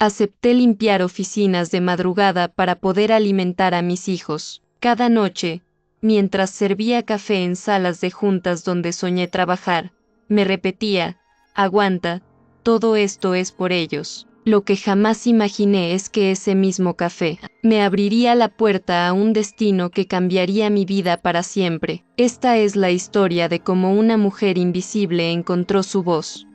Acepté limpiar oficinas de madrugada para poder alimentar a mis hijos. Cada noche, mientras servía café en salas de juntas donde soñé trabajar, me repetía, aguanta, todo esto es por ellos. Lo que jamás imaginé es que ese mismo café me abriría la puerta a un destino que cambiaría mi vida para siempre. Esta es la historia de cómo una mujer invisible encontró su voz.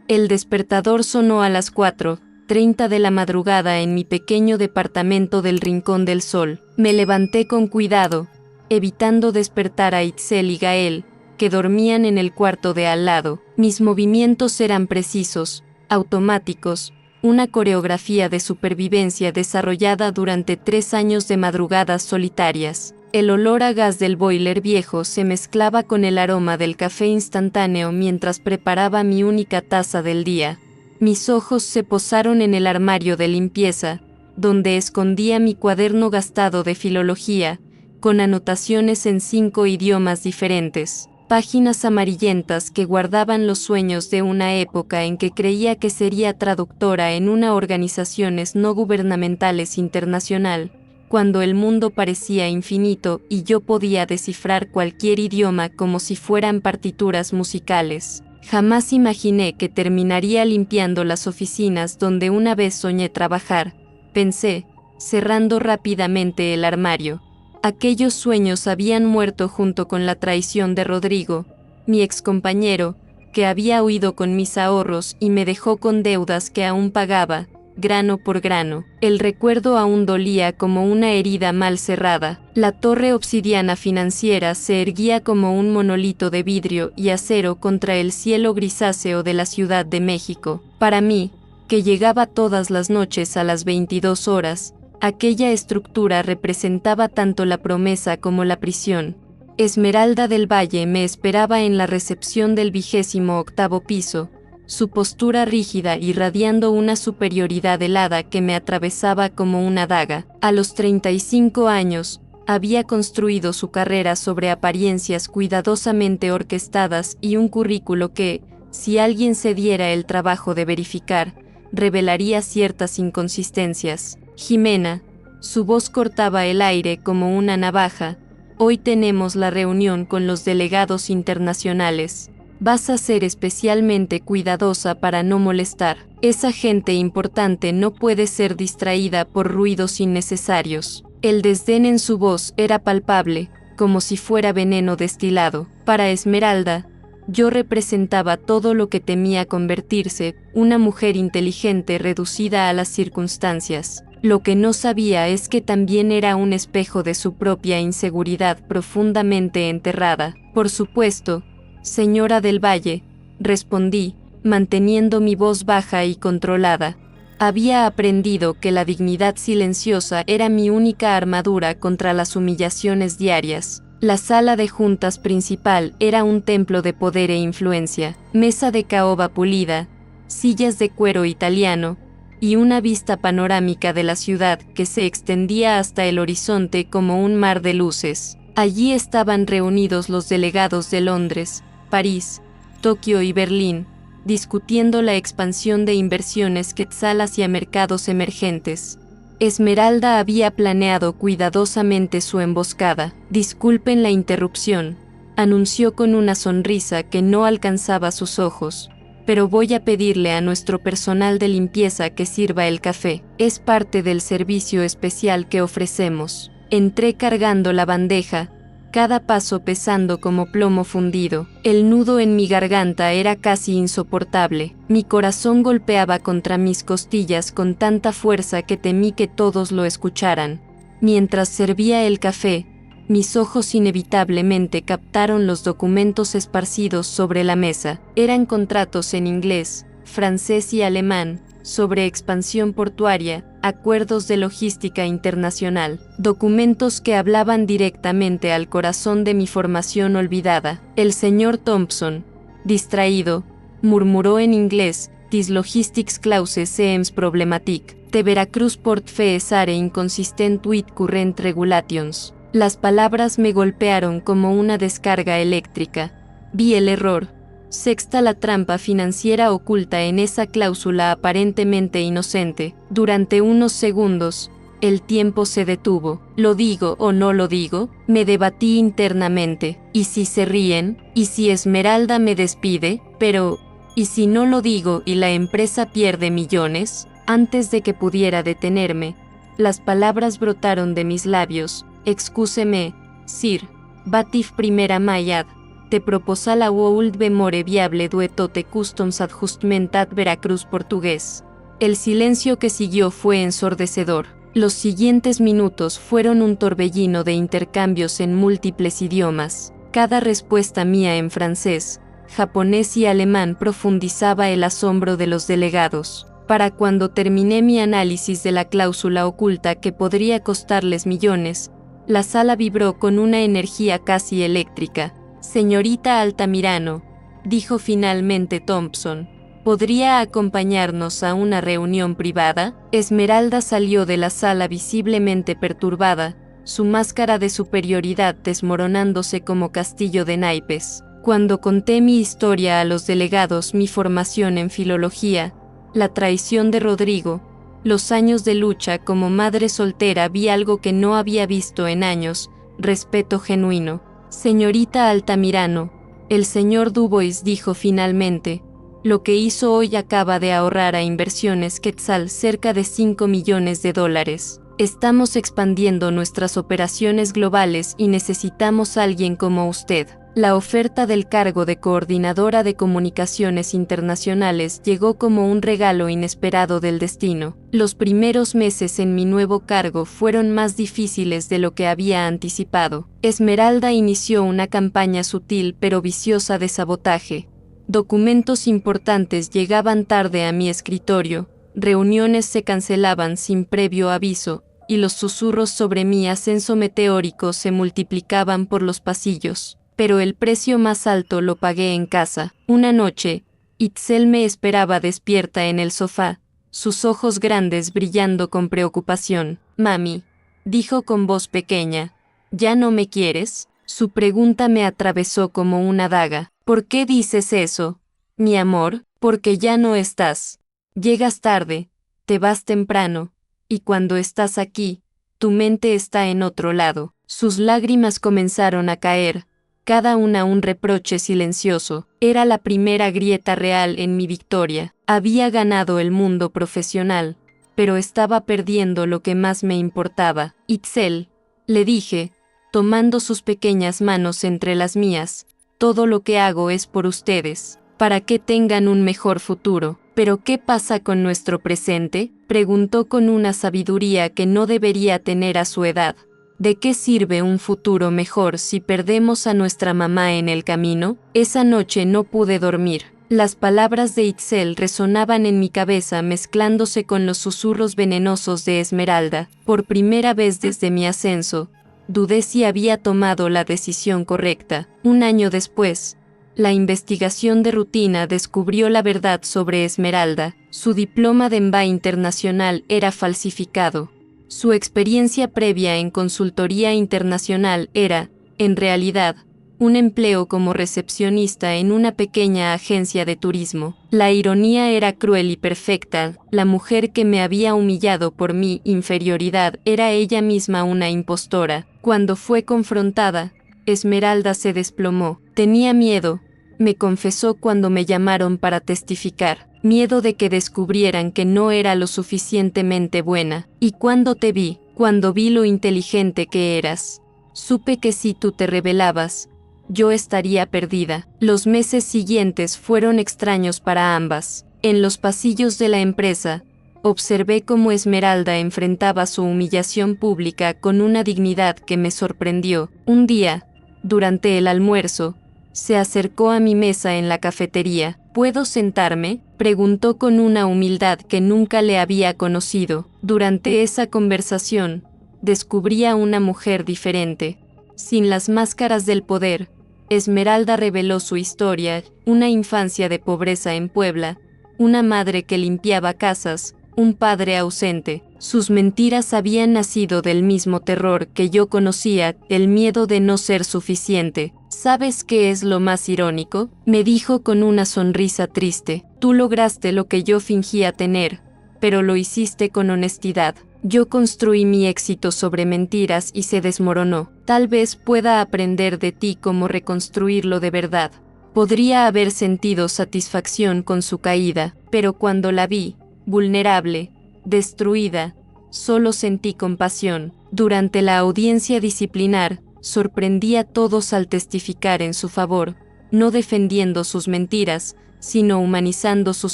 El despertador sonó a las 4:30 de la madrugada en mi pequeño departamento del Rincón del Sol. Me levanté con cuidado, evitando despertar a Itzel y Gael, que dormían en el cuarto de al lado. Mis movimientos eran precisos, automáticos, una coreografía de supervivencia desarrollada durante 3 años de madrugadas solitarias. El olor a gas del boiler viejo se mezclaba con el aroma del café instantáneo mientras preparaba mi única taza del día. Mis ojos se posaron en el armario de limpieza, donde escondía mi cuaderno gastado de filología, con anotaciones en 5 idiomas diferentes. Páginas amarillentas que guardaban los sueños de una época en que creía que sería traductora en una organización no gubernamentales internacional, cuando el mundo parecía infinito y yo podía descifrar cualquier idioma como si fueran partituras musicales. Jamás imaginé que terminaría limpiando las oficinas donde una vez soñé trabajar, pensé, cerrando rápidamente el armario. Aquellos sueños habían muerto junto con la traición de Rodrigo, mi excompañero, que había huido con mis ahorros y me dejó con deudas que aún pagaba, grano por grano. El recuerdo aún dolía como una herida mal cerrada. La torre obsidiana financiera se erguía como un monolito de vidrio y acero contra el cielo grisáceo de la Ciudad de México. Para mí, que llegaba todas las noches a las 22 horas, aquella estructura representaba tanto la promesa como la prisión. Esmeralda del Valle me esperaba en la recepción del 28º piso, su postura rígida irradiando una superioridad helada que me atravesaba como una daga. A los 35 años, había construido su carrera sobre apariencias cuidadosamente orquestadas y un currículo que, si alguien se diera el trabajo de verificar, revelaría ciertas inconsistencias. Jimena, su voz cortaba el aire como una navaja, hoy tenemos la reunión con los delegados internacionales. Vas a ser especialmente cuidadosa para no molestar. Esa gente importante no puede ser distraída por ruidos innecesarios. El desdén en su voz era palpable, como si fuera veneno destilado. Para Esmeralda, yo representaba todo lo que temía convertirse, una mujer inteligente reducida a las circunstancias. Lo que no sabía es que también era un espejo de su propia inseguridad profundamente enterrada. Por supuesto, señora del Valle, respondí, manteniendo mi voz baja y controlada. Había aprendido que la dignidad silenciosa era mi única armadura contra las humillaciones diarias. La sala de juntas principal era un templo de poder e influencia, mesa de caoba pulida, sillas de cuero italiano, y una vista panorámica de la ciudad que se extendía hasta el horizonte como un mar de luces. Allí estaban reunidos los delegados de Londres, París, Tokio y Berlín, discutiendo la expansión de inversiones Quetzal hacia mercados emergentes. Esmeralda había planeado cuidadosamente su emboscada. Disculpen la interrupción, anunció con una sonrisa que no alcanzaba sus ojos, pero voy a pedirle a nuestro personal de limpieza que sirva el café. Es parte del servicio especial que ofrecemos. Entré cargando la bandeja, cada paso pesando como plomo fundido. El nudo en mi garganta era casi insoportable. Mi corazón golpeaba contra mis costillas con tanta fuerza que temí que todos lo escucharan. Mientras servía el café, mis ojos inevitablemente captaron los documentos esparcidos sobre la mesa. Eran contratos en inglés, francés y alemán, sobre expansión portuaria, acuerdos de logística internacional, documentos que hablaban directamente al corazón de mi formación olvidada. El señor Thompson, distraído, murmuró en inglés, "These logistics clauses seems problematic. The Veracruz port fees are inconsistent with current regulations." Las palabras me golpearon como una descarga eléctrica. Vi el error. Sexta, la trampa financiera oculta en esa cláusula aparentemente inocente. Durante unos segundos, el tiempo se detuvo. ¿Lo digo o no lo digo? Me debatí internamente. ¿Y si se ríen? ¿Y si Esmeralda me despide? Pero, ¿y si no lo digo y la empresa pierde millones? Antes de que pudiera detenerme, las palabras brotaron de mis labios. Excúseme, Sir. Batif primera Mayad. Te proposa la World Memore Viable Duetote Customs Adjustment at Veracruz portugués. El silencio que siguió fue ensordecedor. Los siguientes minutos fueron un torbellino de intercambios en múltiples idiomas. Cada respuesta mía en francés, japonés y alemán profundizaba el asombro de los delegados. Para cuando terminé mi análisis de la cláusula oculta que podría costarles millones, la sala vibró con una energía casi eléctrica. Señorita Altamirano, dijo finalmente Thompson, ¿podría acompañarnos a una reunión privada? Esmeralda salió de la sala visiblemente perturbada, su máscara de superioridad desmoronándose como castillo de naipes. Cuando conté mi historia a los delegados, mi formación en filología, la traición de Rodrigo, los años de lucha como madre soltera, vi algo que no había visto en años: respeto genuino. Señorita Altamirano, el señor Dubois dijo finalmente, lo que hizo hoy acaba de ahorrar a Inversiones Quetzal cerca de $5 millones. Estamos expandiendo nuestras operaciones globales y necesitamos a alguien como usted. La oferta del cargo de coordinadora de comunicaciones internacionales llegó como un regalo inesperado del destino. Los primeros meses en mi nuevo cargo fueron más difíciles de lo que había anticipado. Esmeralda inició una campaña sutil pero viciosa de sabotaje. Documentos importantes llegaban tarde a mi escritorio, reuniones se cancelaban sin previo aviso, y los susurros sobre mi ascenso meteórico se multiplicaban por los pasillos. Pero el precio más alto lo pagué en casa. Una noche, Itzel me esperaba despierta en el sofá, sus ojos grandes brillando con preocupación. Mami, dijo con voz pequeña, ¿ya no me quieres? Su pregunta me atravesó como una daga. ¿Por qué dices eso, mi amor? Porque ya no estás. Llegas tarde, te vas temprano, y cuando estás aquí, tu mente está en otro lado. Sus lágrimas comenzaron a caer, cada una un reproche silencioso. Era la primera grieta real en mi victoria. Había ganado el mundo profesional, pero estaba perdiendo lo que más me importaba. Itzel, le dije, tomando sus pequeñas manos entre las mías, todo lo que hago es por ustedes, para que tengan un mejor futuro. ¿Pero qué pasa con nuestro presente?, preguntó con una sabiduría que no debería tener a su edad. ¿De qué sirve un futuro mejor si perdemos a nuestra mamá en el camino? Esa noche no pude dormir. Las palabras de Itzel resonaban en mi cabeza mezclándose con los susurros venenosos de Esmeralda. Por primera vez desde mi ascenso, dudé si había tomado la decisión correcta. Un año después, la investigación de rutina descubrió la verdad sobre Esmeralda. Su diploma de MBA internacional era falsificado. Su experiencia previa en consultoría internacional era, en realidad, un empleo como recepcionista en una pequeña agencia de turismo. La ironía era cruel y perfecta. La mujer que me había humillado por mi inferioridad era ella misma una impostora. Cuando fue confrontada, Esmeralda se desplomó. Tenía miedo, me confesó cuando me llamaron para testificar. Miedo de que descubrieran que no era lo suficientemente buena. Y cuando te vi, cuando vi lo inteligente que eras, supe que si tú te rebelabas, yo estaría perdida. Los meses siguientes fueron extraños para ambas. En los pasillos de la empresa, observé cómo Esmeralda enfrentaba su humillación pública con una dignidad que me sorprendió. Un día, durante el almuerzo, se acercó a mi mesa en la cafetería. ¿Puedo sentarme?, preguntó con una humildad que nunca le había conocido. Durante esa conversación, descubrí a una mujer diferente. Sin las máscaras del poder, Esmeralda reveló su historia: una infancia de pobreza en Puebla, una madre que limpiaba casas, un padre ausente. Sus mentiras habían nacido del mismo terror que yo conocía, el miedo de no ser suficiente. ¿Sabes qué es lo más irónico? Me dijo con una sonrisa triste. Tú lograste lo que yo fingía tener, pero lo hiciste con honestidad. Yo construí mi éxito sobre mentiras y se desmoronó. Tal vez pueda aprender de ti cómo reconstruirlo de verdad. Podría haber sentido satisfacción con su caída, pero cuando la vi, vulnerable, destruida, solo sentí compasión. Durante la audiencia disciplinar, sorprendí a todos al testificar en su favor, no defendiendo sus mentiras, sino humanizando sus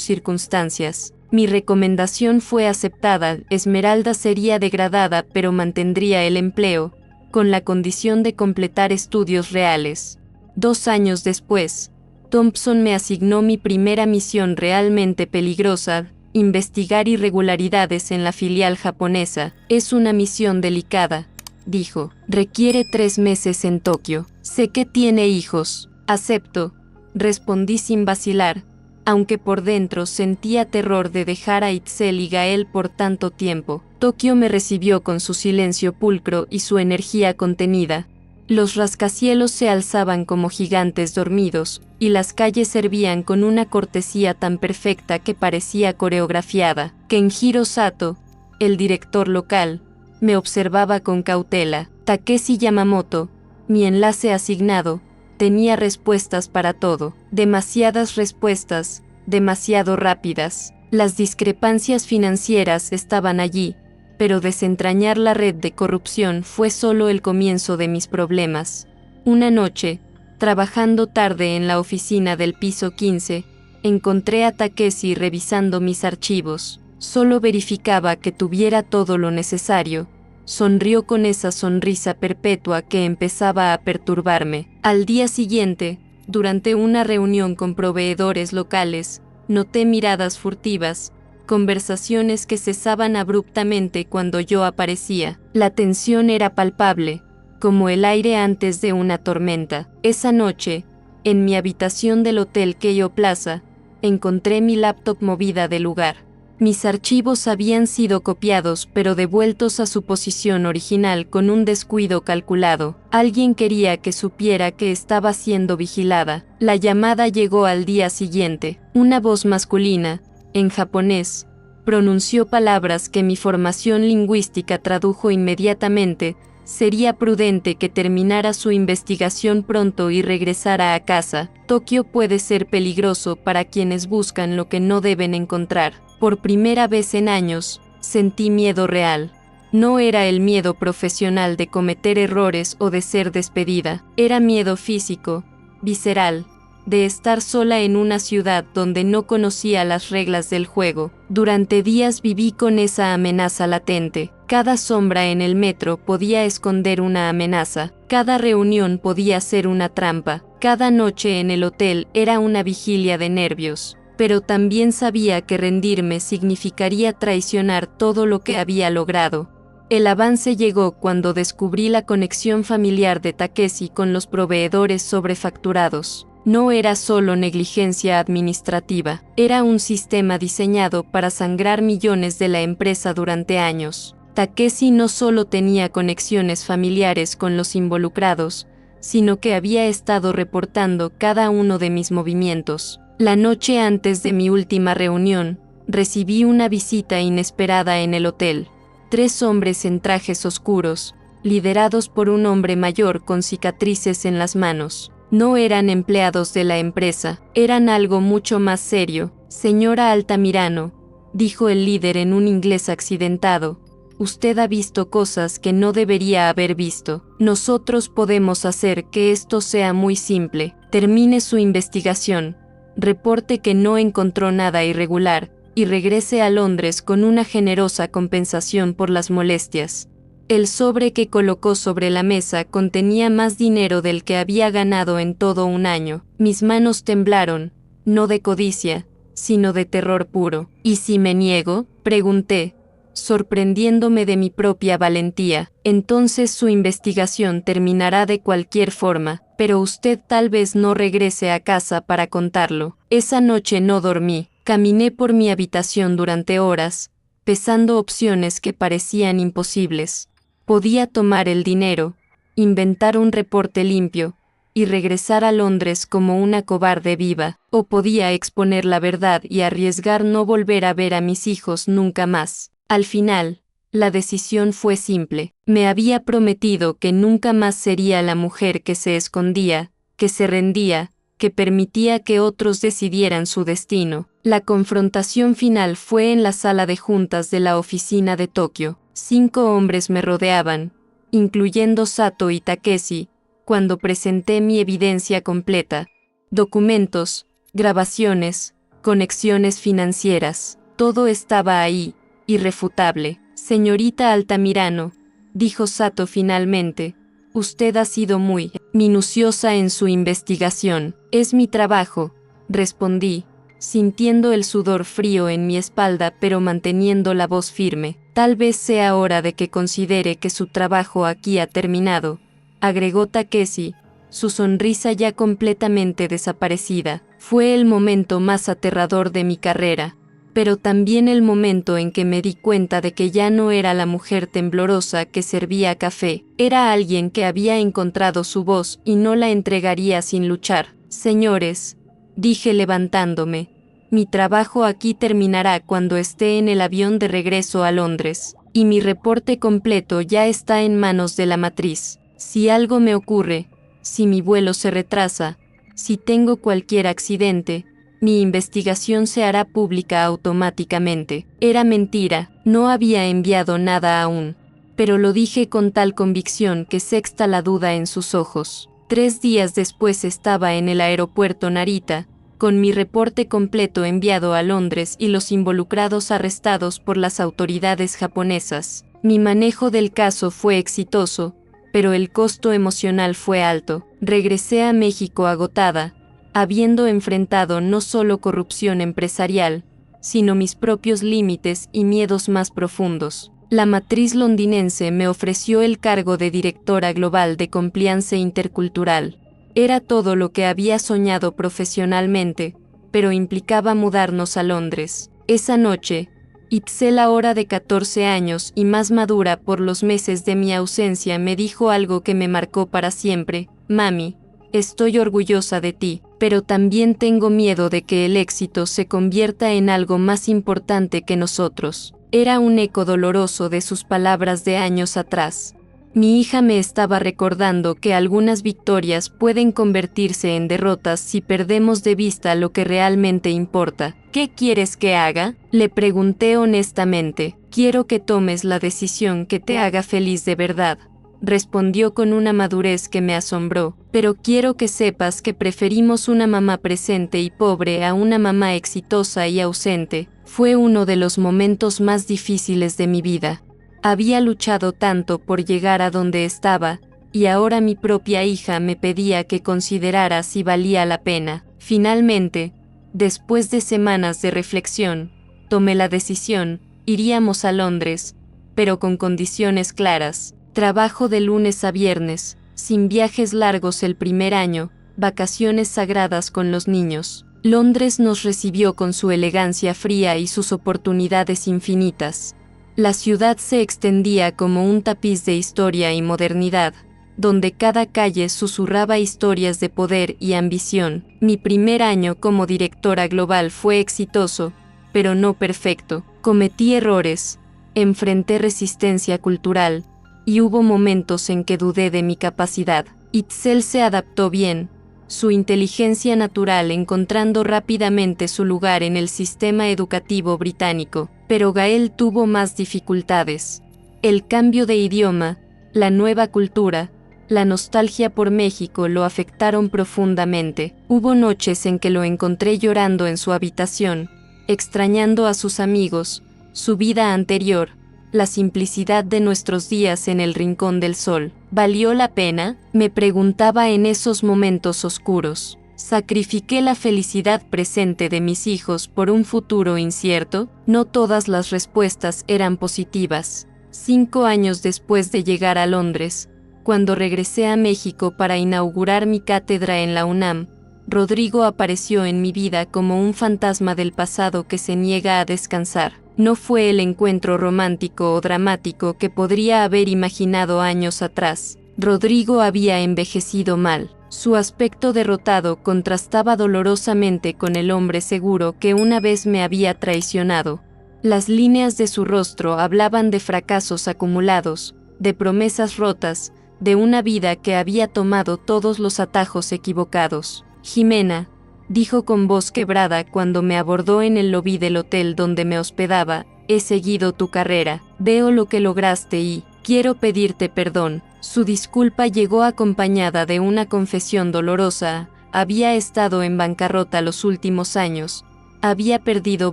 circunstancias. Mi recomendación fue aceptada. Esmeralda sería degradada pero mantendría el empleo, con la condición de completar estudios reales. 2 años después, Thompson me asignó mi primera misión realmente peligrosa: investigar irregularidades en la filial japonesa. Es una misión delicada, dijo. Requiere 3 meses en Tokio. Sé que tiene hijos. Acepto, respondí sin vacilar, aunque por dentro sentía terror de dejar a Itzel y Gael por tanto tiempo. Tokio me recibió con su silencio pulcro y su energía contenida. Los rascacielos se alzaban como gigantes dormidos, y las calles servían con una cortesía tan perfecta que parecía coreografiada. Kenjiro Sato, el director local, me observaba con cautela. Takeshi Yamamoto, mi enlace asignado, tenía respuestas para todo. Demasiadas respuestas, demasiado rápidas. Las discrepancias financieras estaban allí, pero desentrañar la red de corrupción fue solo el comienzo de mis problemas. Una noche, trabajando tarde en la oficina del piso 15, encontré a Takeshi revisando mis archivos. Solo verificaba que tuviera todo lo necesario. Sonrió con esa sonrisa perpetua que empezaba a perturbarme. Al día siguiente, durante una reunión con proveedores locales, noté miradas furtivas, conversaciones que cesaban abruptamente cuando yo aparecía. La tensión era palpable, como el aire antes de una tormenta. Esa noche, en mi habitación del Hotel Keio Plaza, encontré mi laptop movida del lugar. Mis archivos habían sido copiados pero devueltos a su posición original con un descuido calculado. Alguien quería que supiera que estaba siendo vigilada. La llamada llegó al día siguiente. Una voz masculina, en japonés, pronunció palabras que mi formación lingüística tradujo inmediatamente. Sería prudente que terminara su investigación pronto y regresara a casa. Tokio puede ser peligroso para quienes buscan lo que no deben encontrar. Por primera vez en años, sentí miedo real. No era el miedo profesional de cometer errores o de ser despedida. Era miedo físico, visceral, de estar sola en una ciudad donde no conocía las reglas del juego. Durante días viví con esa amenaza latente. Cada sombra en el metro podía esconder una amenaza. Cada reunión podía ser una trampa. Cada noche en el hotel era una vigilia de nervios. Pero también sabía que rendirme significaría traicionar todo lo que había logrado. El avance llegó cuando descubrí la conexión familiar de Takeshi con los proveedores sobrefacturados. No era solo negligencia administrativa, era un sistema diseñado para sangrar millones de la empresa durante años. Takeshi no solo tenía conexiones familiares con los involucrados, sino que había estado reportando cada uno de mis movimientos. La noche antes de mi última reunión, recibí una visita inesperada en el hotel. 3 hombres en trajes oscuros, liderados por un hombre mayor con cicatrices en las manos. No eran empleados de la empresa, eran algo mucho más serio. Señora Altamirano, dijo el líder en un inglés accidentado, usted ha visto cosas que no debería haber visto. Nosotros podemos hacer que esto sea muy simple. Termine su investigación, reporte que no encontró nada irregular, y regrese a Londres con una generosa compensación por las molestias. El sobre que colocó sobre la mesa contenía más dinero del que había ganado en todo un año. Mis manos temblaron, no de codicia, sino de terror puro. ¿Y si me niego?, pregunté, sorprendiéndome de mi propia valentía. Entonces su investigación terminará de cualquier forma, pero usted tal vez no regrese a casa para contarlo. Esa noche no dormí. Caminé por mi habitación durante horas, pesando opciones que parecían imposibles. Podía tomar el dinero, inventar un reporte limpio, y regresar a Londres como una cobarde viva, o podía exponer la verdad y arriesgar no volver a ver a mis hijos nunca más. Al final, la decisión fue simple. Me había prometido que nunca más sería la mujer que se escondía, que se rendía, que permitía que otros decidieran su destino. La confrontación final fue en la sala de juntas de la oficina de Tokio. 5 hombres me rodeaban, incluyendo Sato y Takeshi, cuando presenté mi evidencia completa. Documentos, grabaciones, conexiones financieras, todo estaba ahí, irrefutable. Señorita Altamirano, dijo Sato finalmente, usted ha sido muy minuciosa en su investigación. Es mi trabajo, respondí, sintiendo el sudor frío en mi espalda pero manteniendo la voz firme. Tal vez sea hora de que considere que su trabajo aquí ha terminado, agregó Takeshi, su sonrisa ya completamente desaparecida. Fue el momento más aterrador de mi carrera, pero también el momento en que me di cuenta de que ya no era la mujer temblorosa que servía café, era alguien que había encontrado su voz y no la entregaría sin luchar. Señores, dije levantándome, mi trabajo aquí terminará cuando esté en el avión de regreso a Londres, y mi reporte completo ya está en manos de la matriz. Si algo me ocurre, si mi vuelo se retrasa, si tengo cualquier accidente, mi investigación se hará pública automáticamente. Era mentira, no había enviado nada aún, pero lo dije con tal convicción que sexta la duda en sus ojos. 3 días después estaba en el aeropuerto Narita, con mi reporte completo enviado a Londres y los involucrados arrestados por las autoridades japonesas. Mi manejo del caso fue exitoso, pero el costo emocional fue alto. Regresé a México agotada, habiendo enfrentado no solo corrupción empresarial, sino mis propios límites y miedos más profundos. La matriz londinense me ofreció el cargo de directora global de Compliance Intercultural. Era todo lo que había soñado profesionalmente, pero implicaba mudarnos a Londres. Esa noche, Itzel, ahora de 14 años y más madura por los meses de mi ausencia, me dijo algo que me marcó para siempre. Mami, estoy orgullosa de ti, pero también tengo miedo de que el éxito se convierta en algo más importante que nosotros. Era un eco doloroso de sus palabras de años atrás. Mi hija me estaba recordando que algunas victorias pueden convertirse en derrotas si perdemos de vista lo que realmente importa. ¿Qué quieres que haga?, le pregunté honestamente. Quiero que tomes la decisión que te haga feliz de verdad, respondió con una madurez que me asombró. Pero quiero que sepas que preferimos una mamá presente y pobre a una mamá exitosa y ausente. Fue uno de los momentos más difíciles de mi vida. Había luchado tanto por llegar a donde estaba, y ahora mi propia hija me pedía que considerara si valía la pena. Finalmente, después de semanas de reflexión, tomé la decisión. Iríamos a Londres, pero con condiciones claras. Trabajo de lunes a viernes, sin viajes largos el primer año, vacaciones sagradas con los niños. Londres nos recibió con su elegancia fría y sus oportunidades infinitas. La ciudad se extendía como un tapiz de historia y modernidad, donde cada calle susurraba historias de poder y ambición. Mi primer año como directora global fue exitoso, pero no perfecto. Cometí errores, enfrenté resistencia cultural, y hubo momentos en que dudé de mi capacidad. Itzel se adaptó bien, su inteligencia natural encontrando rápidamente su lugar en el sistema educativo británico, pero Gael tuvo más dificultades. El cambio de idioma, la nueva cultura, la nostalgia por México lo afectaron profundamente. Hubo noches en que lo encontré llorando en su habitación, extrañando a sus amigos, su vida anterior, la simplicidad de nuestros días en el Rincón del Sol. ¿Valió la pena?, me preguntaba en esos momentos oscuros. ¿Sacrifiqué la felicidad presente de mis hijos por un futuro incierto? No todas las respuestas eran positivas. 5 años después de llegar a Londres, cuando regresé a México para inaugurar mi cátedra en la UNAM, Rodrigo apareció en mi vida como un fantasma del pasado que se niega a descansar. No fue el encuentro romántico o dramático que podría haber imaginado años atrás. Rodrigo había envejecido mal. Su aspecto derrotado contrastaba dolorosamente con el hombre seguro que una vez me había traicionado. Las líneas de su rostro hablaban de fracasos acumulados, de promesas rotas, de una vida que había tomado todos los atajos equivocados. «Jimena», dijo con voz quebrada cuando me abordó en el lobby del hotel donde me hospedaba, «he seguido tu carrera, veo lo que lograste y quiero pedirte perdón». Su disculpa llegó acompañada de una confesión dolorosa. Había estado en bancarrota los últimos años, había perdido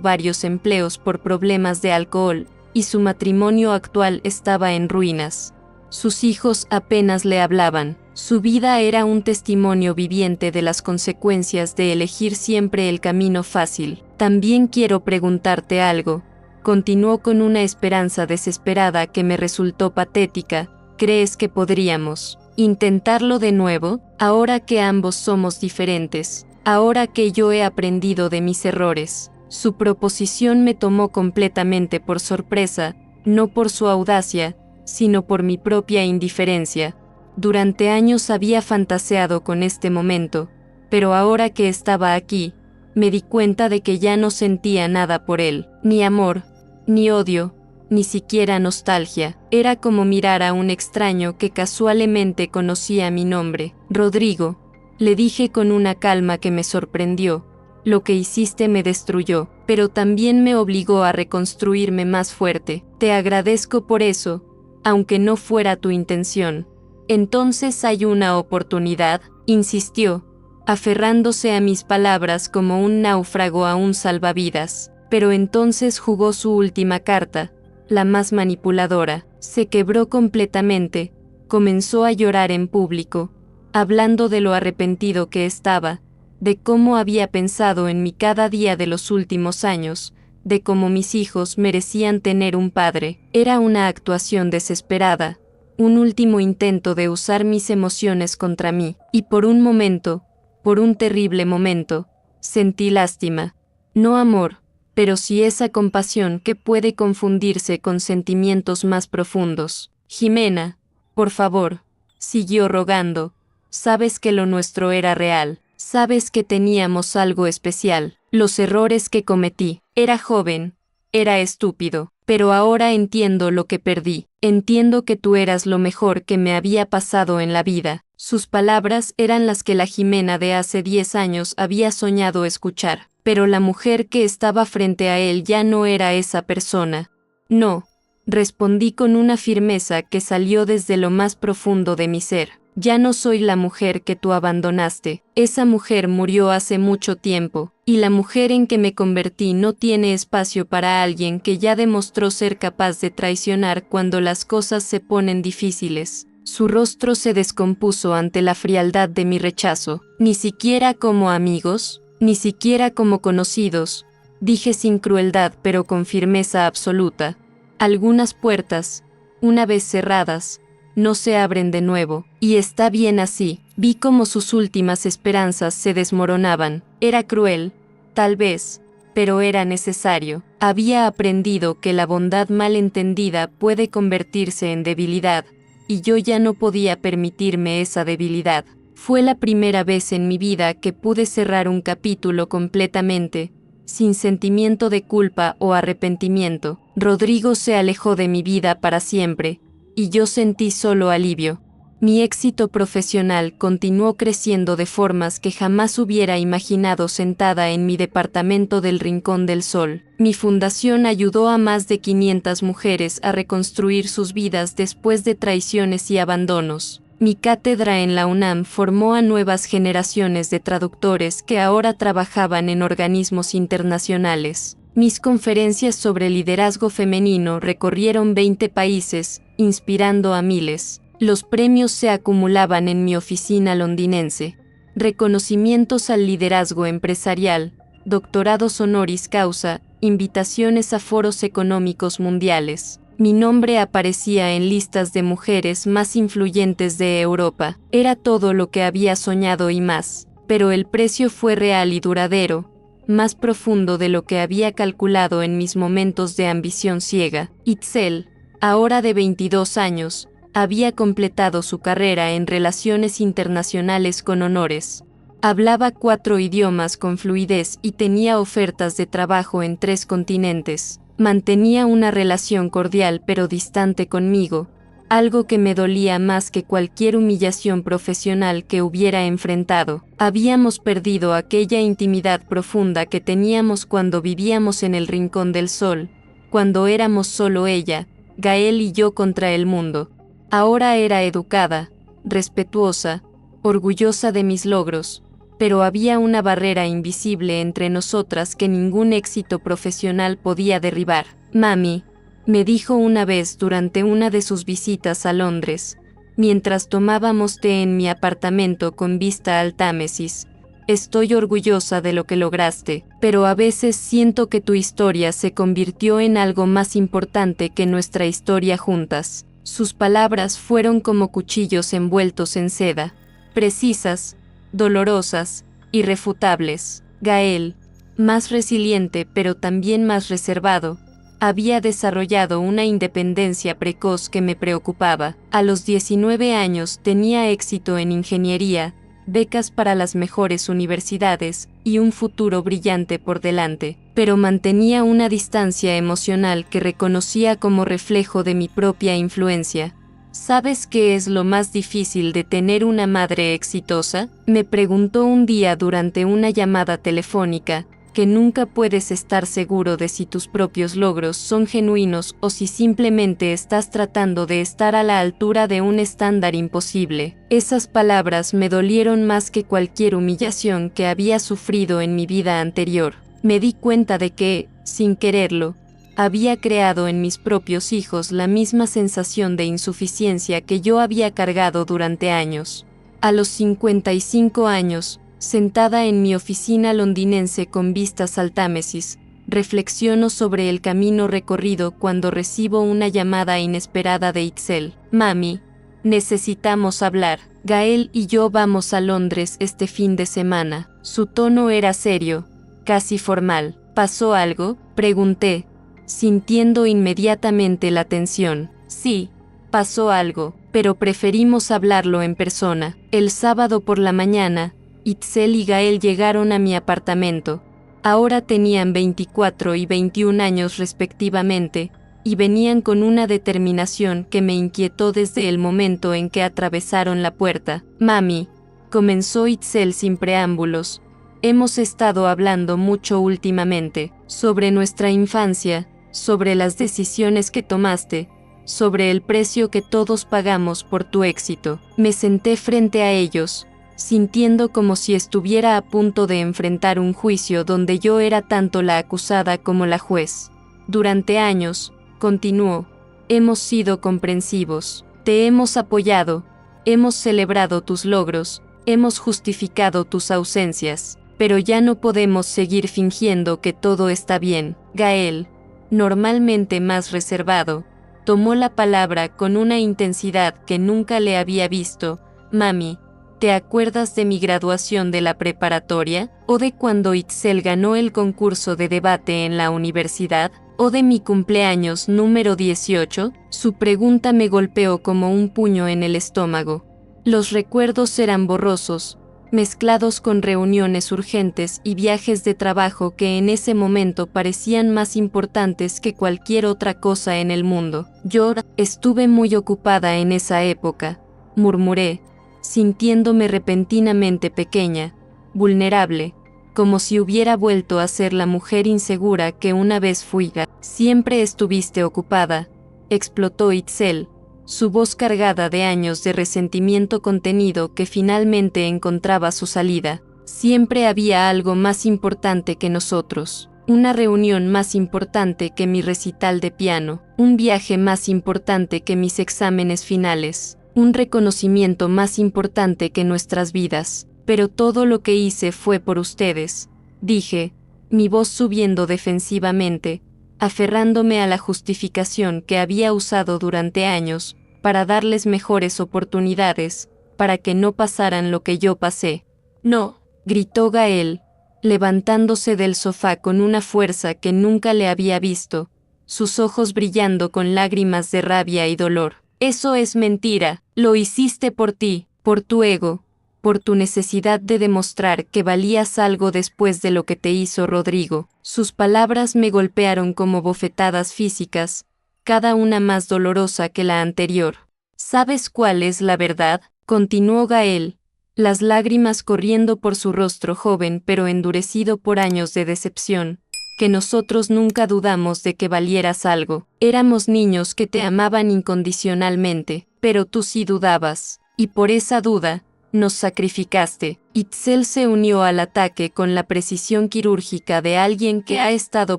varios empleos por problemas de alcohol, y su matrimonio actual estaba en ruinas. Sus hijos apenas le hablaban. Su vida era un testimonio viviente de las consecuencias de elegir siempre el camino fácil. «También quiero preguntarte algo», continuó con una esperanza desesperada que me resultó patética. «¿Crees que podríamos intentarlo de nuevo, ahora que ambos somos diferentes, ahora que yo he aprendido de mis errores?» Su proposición me tomó completamente por sorpresa, no por su audacia, sino por mi propia indiferencia. Durante años había fantaseado con este momento, pero ahora que estaba aquí, me di cuenta de que ya no sentía nada por él, ni amor, ni odio, ni siquiera nostalgia. Era como mirar a un extraño que casualmente conocía mi nombre. «Rodrigo», le dije con una calma que me sorprendió, «lo que hiciste me destruyó, pero también me obligó a reconstruirme más fuerte. Te agradezco por eso, aunque no fuera tu intención». «Entonces hay una oportunidad», insistió, aferrándose a mis palabras como un náufrago a un salvavidas. Pero entonces jugó su última carta, la más manipuladora. Se quebró completamente, comenzó a llorar en público, hablando de lo arrepentido que estaba, de cómo había pensado en mí cada día de los últimos años, de cómo mis hijos merecían tener un padre. Era una actuación desesperada, un último intento de usar mis emociones contra mí, y por un momento, por un terrible momento, sentí lástima, no amor, pero sí esa compasión que puede confundirse con sentimientos más profundos. «Jimena, por favor», siguió rogando, «sabes que lo nuestro era real, sabes que teníamos algo especial. Los errores que cometí, era joven, era estúpido, pero ahora entiendo lo que perdí, entiendo que tú eras lo mejor que me había pasado en la vida». Sus palabras eran las que la Jimena de hace 10 años había soñado escuchar. Pero la mujer que estaba frente a él ya no era esa persona. «No», respondí con una firmeza que salió desde lo más profundo de mi ser. «Ya no soy la mujer que tú abandonaste. Esa mujer murió hace mucho tiempo, y la mujer en que me convertí no tiene espacio para alguien que ya demostró ser capaz de traicionar cuando las cosas se ponen difíciles». Su rostro se descompuso ante la frialdad de mi rechazo. «Ni siquiera como amigos, ni siquiera como conocidos», dije sin crueldad pero con firmeza absoluta. «Algunas puertas, una vez cerradas, no se abren de nuevo, y está bien así». Vi cómo sus últimas esperanzas se desmoronaban. Era cruel, tal vez, pero era necesario. Había aprendido que la bondad mal entendida puede convertirse en debilidad, y yo ya no podía permitirme esa debilidad. Fue la primera vez en mi vida que pude cerrar un capítulo completamente, sin sentimiento de culpa o arrepentimiento. Rodrigo se alejó de mi vida para siempre, y yo sentí solo alivio. Mi éxito profesional continuó creciendo de formas que jamás hubiera imaginado sentada en mi departamento del Rincón del Sol. Mi fundación ayudó a más de 500 mujeres a reconstruir sus vidas después de traiciones y abandonos. Mi cátedra en la UNAM formó a nuevas generaciones de traductores que ahora trabajaban en organismos internacionales. Mis conferencias sobre liderazgo femenino recorrieron 20 países, inspirando a miles. Los premios se acumulaban en mi oficina londinense. Reconocimientos al liderazgo empresarial, doctorados honoris causa, invitaciones a foros económicos mundiales. Mi nombre aparecía en listas de mujeres más influyentes de Europa. Era todo lo que había soñado y más, pero el precio fue real y duradero, más profundo de lo que había calculado en mis momentos de ambición ciega. Itzel, ahora de 22 años, Había completado su carrera en Relaciones Internacionales con honores. Hablaba 4 idiomas con fluidez y tenía ofertas de trabajo en 3 continentes. Mantenía una relación cordial pero distante conmigo, algo que me dolía más que cualquier humillación profesional que hubiera enfrentado. Habíamos perdido aquella intimidad profunda que teníamos cuando vivíamos en el Rincón del Sol, cuando éramos solo ella, Gael y yo contra el mundo. Ahora era educada, respetuosa, orgullosa de mis logros, pero había una barrera invisible entre nosotras que ningún éxito profesional podía derribar. Mami, me dijo una vez durante una de sus visitas a Londres, mientras tomábamos té en mi apartamento con vista al Támesis, estoy orgullosa de lo que lograste, pero a veces siento que tu historia se convirtió en algo más importante que nuestra historia juntas. Sus palabras fueron como cuchillos envueltos en seda, precisas, dolorosas, irrefutables. Gael, más resiliente pero también más reservado, había desarrollado una independencia precoz que me preocupaba. A los 19 años tenía éxito en ingeniería, becas para las mejores universidades y un futuro brillante por delante, pero mantenía una distancia emocional que reconocía como reflejo de mi propia influencia. ¿Sabes qué es lo más difícil de tener una madre exitosa?, me preguntó un día durante una llamada telefónica, que nunca puedes estar seguro de si tus propios logros son genuinos o si simplemente estás tratando de estar a la altura de un estándar imposible. Esas palabras me dolieron más que cualquier humillación que había sufrido en mi vida anterior. Me di cuenta de que, sin quererlo, había creado en mis propios hijos la misma sensación de insuficiencia que yo había cargado durante años. A los 55 años, sentada en mi oficina londinense con vistas al Támesis, reflexiono sobre el camino recorrido cuando recibo una llamada inesperada de Itzel. Mami, necesitamos hablar. Gael y yo vamos a Londres este fin de semana. Su tono era serio, casi formal. ¿Pasó algo?, pregunté, sintiendo inmediatamente la tensión. Sí, pasó algo, pero preferimos hablarlo en persona. El sábado por la mañana, Itzel y Gael llegaron a mi apartamento. Ahora tenían 24 y 21 años respectivamente, y venían con una determinación que me inquietó desde el momento en que atravesaron la puerta. Mami, comenzó Itzel sin preámbulos, hemos estado hablando mucho últimamente, sobre nuestra infancia, sobre las decisiones que tomaste, sobre el precio que todos pagamos por tu éxito. Me senté frente a ellos, sintiendo como si estuviera a punto de enfrentar un juicio donde yo era tanto la acusada como la juez. Durante años, continuó, hemos sido comprensivos, te hemos apoyado, hemos celebrado tus logros, hemos justificado tus ausencias, pero ya no podemos seguir fingiendo que todo está bien. Gael, normalmente más reservado, tomó la palabra con una intensidad que nunca le había visto. Mami, ¿te acuerdas de mi graduación de la preparatoria? ¿O de cuando Itzel ganó el concurso de debate en la universidad? ¿O de mi cumpleaños número 18? Su pregunta me golpeó como un puño en el estómago. Los recuerdos eran borrosos, mezclados con reuniones urgentes y viajes de trabajo que en ese momento parecían más importantes que cualquier otra cosa en el mundo. Yo estuve muy ocupada en esa época, murmuré, sintiéndome repentinamente pequeña, vulnerable, como si hubiera vuelto a ser la mujer insegura que una vez fui. Siempre estuviste ocupada, explotó Itzel, su voz cargada de años de resentimiento contenido que finalmente encontraba su salida. Siempre había algo más importante que nosotros, una reunión más importante que mi recital de piano, un viaje más importante que mis exámenes finales, un reconocimiento más importante que nuestras vidas. Pero todo lo que hice fue por ustedes, dije, mi voz subiendo defensivamente, aferrándome a la justificación que había usado durante años, para darles mejores oportunidades, para que no pasaran lo que yo pasé. No, gritó Gael, levantándose del sofá con una fuerza que nunca le había visto, sus ojos brillando con lágrimas de rabia y dolor. Eso es mentira, lo hiciste por ti, por tu ego, por tu necesidad de demostrar que valías algo después de lo que te hizo Rodrigo. Sus palabras me golpearon como bofetadas físicas, cada una más dolorosa que la anterior. ¿Sabes cuál es la verdad?, continuó Gael, las lágrimas corriendo por su rostro joven pero endurecido por años de decepción, que nosotros nunca dudamos de que valieras algo. Éramos niños que te amaban incondicionalmente, pero tú sí dudabas, y por esa duda, nos sacrificaste. Itzel se unió al ataque con la precisión quirúrgica de alguien que ha estado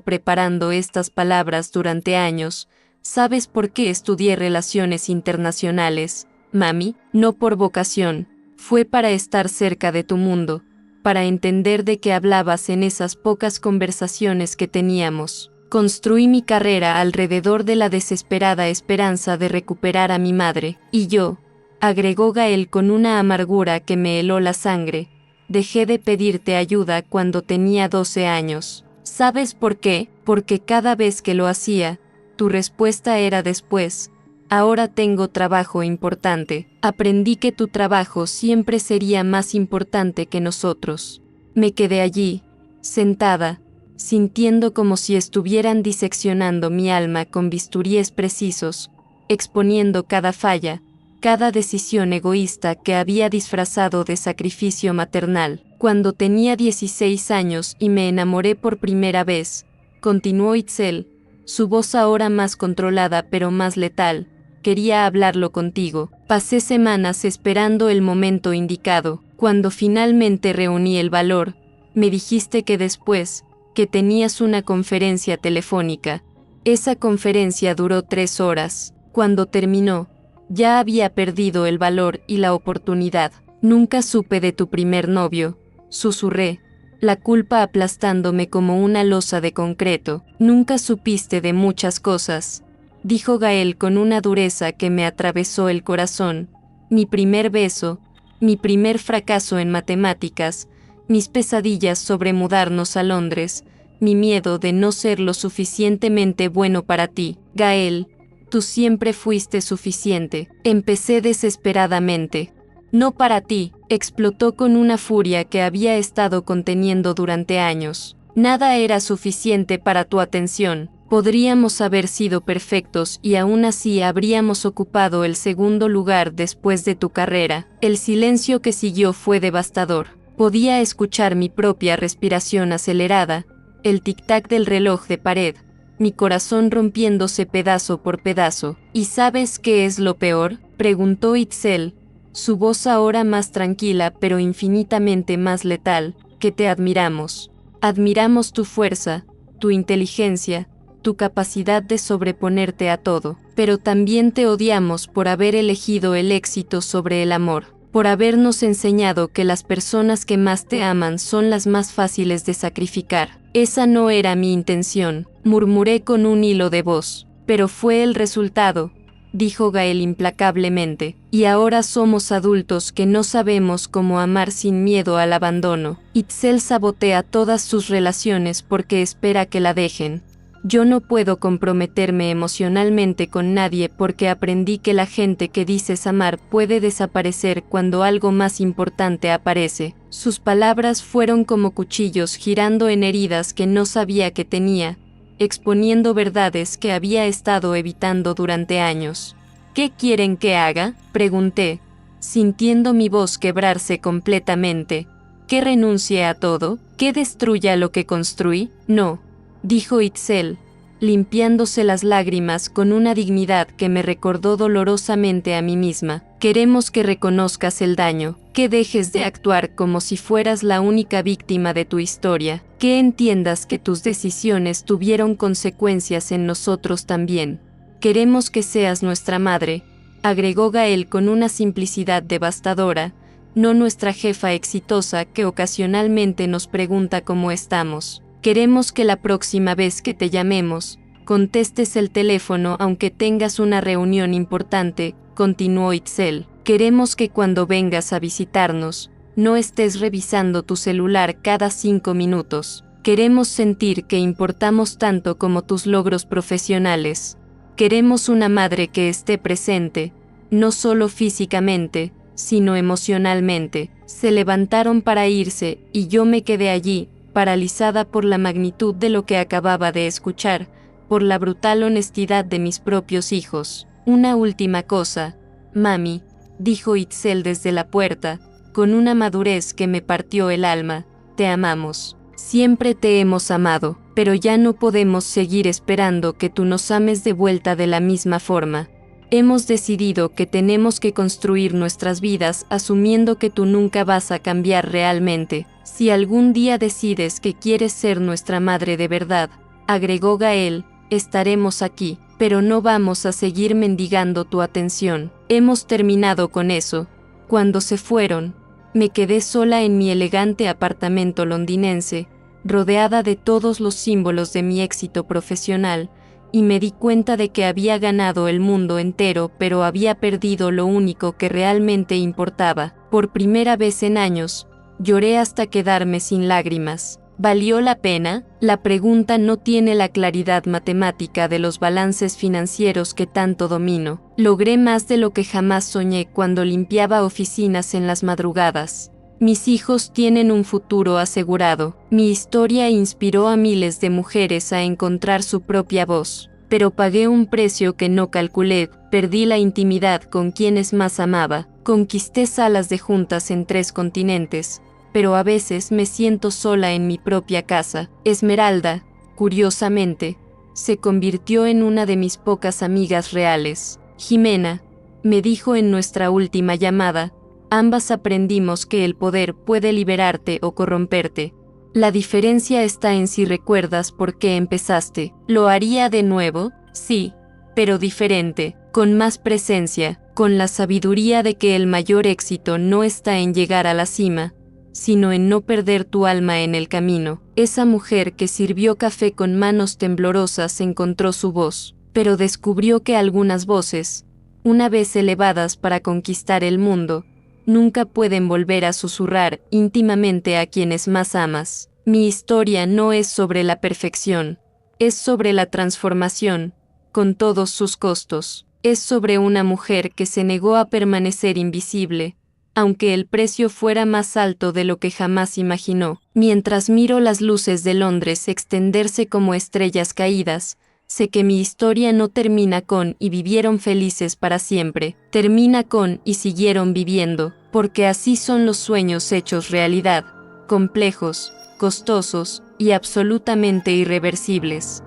preparando estas palabras durante años. ¿Sabes por qué estudié relaciones internacionales, mami? No por vocación, fue para estar cerca de tu mundo, para entender de qué hablabas en esas pocas conversaciones que teníamos. Construí mi carrera alrededor de la desesperada esperanza de recuperar a mi madre, y yo, agregó Gael con una amargura que me heló la sangre, dejé de pedirte ayuda cuando tenía 12 años. ¿Sabes por qué? Porque cada vez que lo hacía, tu respuesta era después. Ahora tengo trabajo importante. Aprendí que tu trabajo siempre sería más importante que nosotros. Me quedé allí, sentada, sintiendo como si estuvieran diseccionando mi alma con bisturíes precisos, exponiendo cada falla, cada decisión egoísta que había disfrazado de sacrificio maternal. Cuando tenía 16 años y me enamoré por primera vez, continuó Itzel, su voz ahora más controlada pero más letal, quería hablarlo contigo. Pasé semanas esperando el momento indicado. Cuando finalmente reuní el valor, me dijiste que después, que tenías una conferencia telefónica. Esa conferencia duró 3 horas. Cuando terminó, ya había perdido el valor y la oportunidad. Nunca supe de tu primer novio, susurré, la culpa aplastándome como una losa de concreto. Nunca supiste de muchas cosas, dijo Gael con una dureza que me atravesó el corazón. Mi primer beso, mi primer fracaso en matemáticas, mis pesadillas sobre mudarnos a Londres, mi miedo de no ser lo suficientemente bueno para ti. Gael, tú siempre fuiste suficiente. Empecé desesperadamente. No para ti, explotó con una furia que había estado conteniendo durante años. Nada era suficiente para tu atención. Podríamos haber sido perfectos y aún así habríamos ocupado el segundo lugar después de tu carrera. El silencio que siguió fue devastador. Podía escuchar mi propia respiración acelerada, el tic-tac del reloj de pared, mi corazón rompiéndose pedazo por pedazo. ¿Y sabes qué es lo peor?, preguntó Itzel, su voz ahora más tranquila pero infinitamente más letal. Que te admiramos. Admiramos tu fuerza, tu inteligencia, tu capacidad de sobreponerte a todo, pero también te odiamos por haber elegido el éxito sobre el amor, por habernos enseñado que las personas que más te aman son las más fáciles de sacrificar. Esa no era mi intención, murmuré con un hilo de voz, pero fue el resultado, dijo Gael implacablemente, y ahora somos adultos que no sabemos cómo amar sin miedo al abandono. Itzel sabotea todas sus relaciones porque espera que la dejen. Yo no puedo comprometerme emocionalmente con nadie porque aprendí que la gente que dices amar puede desaparecer cuando algo más importante aparece. Sus palabras fueron como cuchillos girando en heridas que no sabía que tenía, exponiendo verdades que había estado evitando durante años. ¿Qué quieren que haga?, pregunté, sintiendo mi voz quebrarse completamente. ¿Que renuncie a todo? ¿Que destruya lo que construí? No, dijo Itzel, limpiándose las lágrimas con una dignidad que me recordó dolorosamente a mí misma. Queremos que reconozcas el daño, que dejes de actuar como si fueras la única víctima de tu historia, que entiendas que tus decisiones tuvieron consecuencias en nosotros también. Queremos que seas nuestra madre, agregó Gael con una simplicidad devastadora, no nuestra jefa exitosa que ocasionalmente nos pregunta cómo estamos. Queremos que la próxima vez que te llamemos, contestes el teléfono aunque tengas una reunión importante, continuó Itzel. Queremos que cuando vengas a visitarnos, no estés revisando tu celular cada 5 minutos. Queremos sentir que importamos tanto como tus logros profesionales. Queremos una madre que esté presente, no solo físicamente, sino emocionalmente. Se levantaron para irse y yo me quedé allí, paralizada por la magnitud de lo que acababa de escuchar, por la brutal honestidad de mis propios hijos. Una última cosa, mami, dijo Itzel desde la puerta, con una madurez que me partió el alma. Te amamos. Siempre te hemos amado, pero ya no podemos seguir esperando que tú nos ames de vuelta de la misma forma. Hemos decidido que tenemos que construir nuestras vidas asumiendo que tú nunca vas a cambiar realmente. Si algún día decides que quieres ser nuestra madre de verdad, agregó Gael, estaremos aquí, pero no vamos a seguir mendigando tu atención. Hemos terminado con eso. Cuando se fueron, me quedé sola en mi elegante apartamento londinense, rodeada de todos los símbolos de mi éxito profesional, y me di cuenta de que había ganado el mundo entero, pero había perdido lo único que realmente importaba. Por primera vez en años, lloré hasta quedarme sin lágrimas. ¿Valió la pena? La pregunta no tiene la claridad matemática de los balances financieros que tanto domino. Logré más de lo que jamás soñé cuando limpiaba oficinas en las madrugadas. Mis hijos tienen un futuro asegurado. Mi historia inspiró a miles de mujeres a encontrar su propia voz. Pero pagué un precio que no calculé, perdí la intimidad con quienes más amaba, conquisté salas de juntas en 3 continentes, pero a veces me siento sola en mi propia casa. Esmeralda, curiosamente, se convirtió en una de mis pocas amigas reales. Jimena, me dijo en nuestra última llamada, ambas aprendimos que el poder puede liberarte o corromperte. La diferencia está en si recuerdas por qué empezaste. ¿Lo haría de nuevo? Sí, pero diferente, con más presencia, con la sabiduría de que el mayor éxito no está en llegar a la cima, sino en no perder tu alma en el camino. Esa mujer que sirvió café con manos temblorosas encontró su voz, pero descubrió que algunas voces, una vez elevadas para conquistar el mundo, nunca pueden volver a susurrar íntimamente a quienes más amas. Mi historia no es sobre la perfección, es sobre la transformación, con todos sus costos. Es sobre una mujer que se negó a permanecer invisible, aunque el precio fuera más alto de lo que jamás imaginó. Mientras miro las luces de Londres extenderse como estrellas caídas, sé que mi historia no termina con "y vivieron felices para siempre", termina con "y siguieron viviendo", porque así son los sueños hechos realidad, complejos, costosos y absolutamente irreversibles.